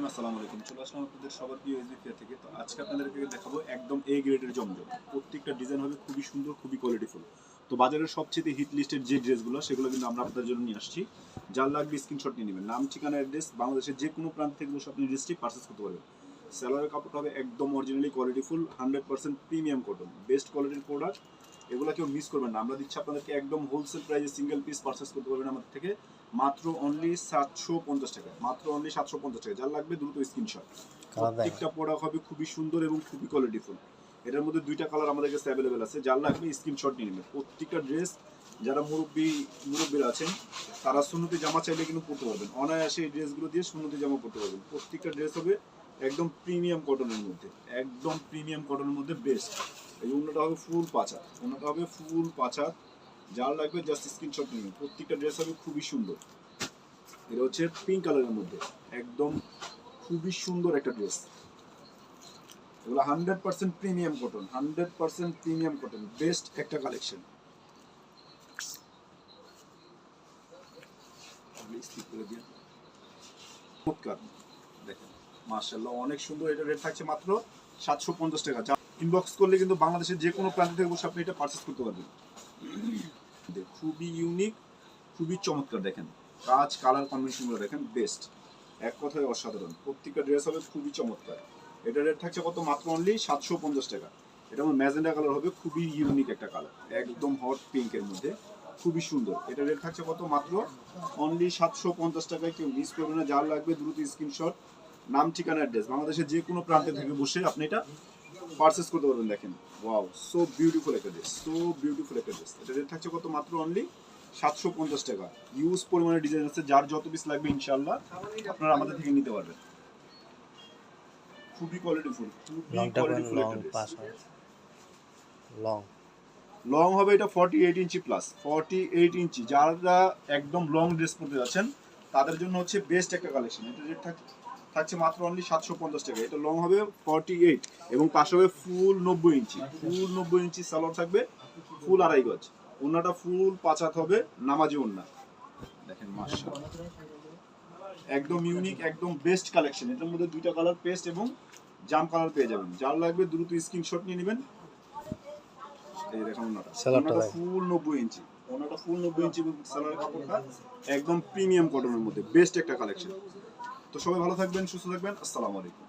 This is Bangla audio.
আসসালামু আলাইকুম। চলে আসলাম আপনাদের সবার প্রিয় এসবি ফেয়ার থেকে। তো আজকে আপনাদেরকে দেখাবো একদম এ গ্রেডের জমজম। প্রত্যেকটা ডিজাইন হবে খুবই সুন্দর, খুবই কোয়ালিটিফুল। তো বাজারের সবচেয়ে হিট লিস্টেড যে ড্রেসগুলো সেগুলো কিন্তু আমরা আপনাদের জন্য নিয়ে আসছি। যার লাগবে স্ক্রিনশট নিয়ে নেবেন। নাম, ঠিকানা, অ্যাড্রেস, বাংলাদেশের যে কোনো প্রান্ত থেকে বসে আপনি ড্রেসটি পারচেস করতে পারবেন। স্যালোয়ারের কাপড়টা হবে একদম অরিজিনালি কোয়ালিটিফুল, 100% প্রিমিয়াম কটন, বেস্ট কোয়ালিটির প্রোডাক্ট। এগুলো কেউ মিস করবেন না। আমরা দিচ্ছি আপনাদেরকে একদম হোলসেল প্রাইসে সিঙ্গেল পিস পারচেস করতে পারবেন আমাদের থেকে মাত্র অনলি 750 টাকা। মাত্র অনলি 750 টাকা। যার লাগবে দ্রুত স্ক্রিনশট। প্রত্যেকটা প্রোডাক্ট হবে খুবই সুন্দর এবং খুবই কোয়ালিটিফুল। এটার মধ্যে দুইটা কালার আমাদের কাছে অ্যাভেলেবেল আছে। যার লাগবে স্ক্রিনশট নিয়ে নেবেন। প্রত্যেকটা ড্রেস যারা মুরব্বীরা আছেন তারা সুন্নতি জামা চাইলে কিন্তু পরতে পারবেন। অনায়াসে এই ড্রেসগুলো দিয়ে সুন্নতি জামা পরতে পারবেন। প্রত্যেকটা ড্রেস হবে একদম প্রিমিয়াম কটনের মধ্যে, একদম প্রিমিয়াম কটনের মধ্যে বেস্ট। এই অন্যটা হবে ফুল পাঁচা, অন্যটা হবে ফুল পাঁচা। যার লাগবে জাস্ট স্ক্রিনশট নেবেন। প্রত্যেকটা ড্রেস হবে খুবই সুন্দর। এটা হচ্ছে পিঙ্ক কালারের মধ্যে একদম খুবই সুন্দর একটা ড্রেস। এগুলো 100% premium cotton, 100% premium cotton, best একটা কালেকশন। দেখেন মাশাআল্লাহ অনেক সুন্দর। এটা রেট থাকছে মাত্র 750 টাকা। ইনবক্স করলে কিন্তু বাংলাদেশের যে কোনো প্রান্ত থেকে বসে আপনি এটা পারচেস করতে পারবেন। খুবই ইউনিক, খুবই চমৎকার। দেখেন কাজ, কালার কম্বিনেশনগুলো দেখেন বেস্ট, এক কথায় অসাধারণ। প্রত্যেকটা ড্রেস হবে খুবই চমৎকার। এটা রেট থাকছে কত? মাত্র অনলি 750 টাকা। এটা আমার ম্যাজেন্ডা কালার হবে, খুবই ইউনিক একটা কালার, একদম হট পিঙ্কের মধ্যে, খুবই সুন্দর। এটা রেট থাকছে কত? মাত্র অনলি 750 টাকায়। কেউ মিস করবে না। যার লাগবে দ্রুত স্ক্রিনশট, নাম, ঠিকানা, অ্যাড্রেস, বাংলাদেশের যে কোনো প্রান্তে থেকে বসে আপনি এটা পারচেস করতে পারবেন। দেখেন ওয়াও, সো বিউটিফুল একটা ড্রেস, সো বিউটিফুল একটা ড্রেস। এটা রেট থাকছে কত? মাত্র অনলি 750 টাকা। ইউজ পরিমাণে ডিজাইন আছে, যার যত পিস লাগবে ইনশাআল্লাহ আপনারা আমাদের থেকে নিতে পারবেন। খুবই কোয়ালিটিফুল, খুবই কোয়ালিটিফুল একটা ড্রেস। লং হবে এটা 48 ইঞ্চি প্লাস, 48 ইঞ্চি। যারা একদম লং ড্রেস পরতে যাচ্ছেন তাদের জন্য হচ্ছে বেস্ট একটা কালেকশন। এটা রেট থাকছে মাত্র অনলি 750 টাকা। এটা লং হবে 48 এবং পাশে হবে ফুল 90 ইঞ্চি, ফুল 90 ইঞ্চি সালোয়ার থাকবে, ফুল আড়াই গজ। ওন্নাটা ফুল পাঁচাত হবে, নামাজি ওন্না। দেখেন মাশাআল্লাহ একদম ইউনিক, একদম বেস্ট কালেকশন। এটার মধ্যে দুইটা কালার, পেস্ট এবং জাম কালার পেয়ে যাবেন। যার লাগবে দ্রুত স্ক্রিনশট নিয়ে নেবেন। এই দেখুন ওন্নাটা ফুল 90 ইঞ্চি, ওন্নাটা ফুল 90 ইঞ্চি এবং সালোয়ারের কাপড়টা একদম প্রিমিয়াম কটনের মধ্যে বেস্ট একটা কালেকশন। তো সবাই ভালো থাকবেন, সুস্থ থাকবেন। আসসালামু আলাইকুম।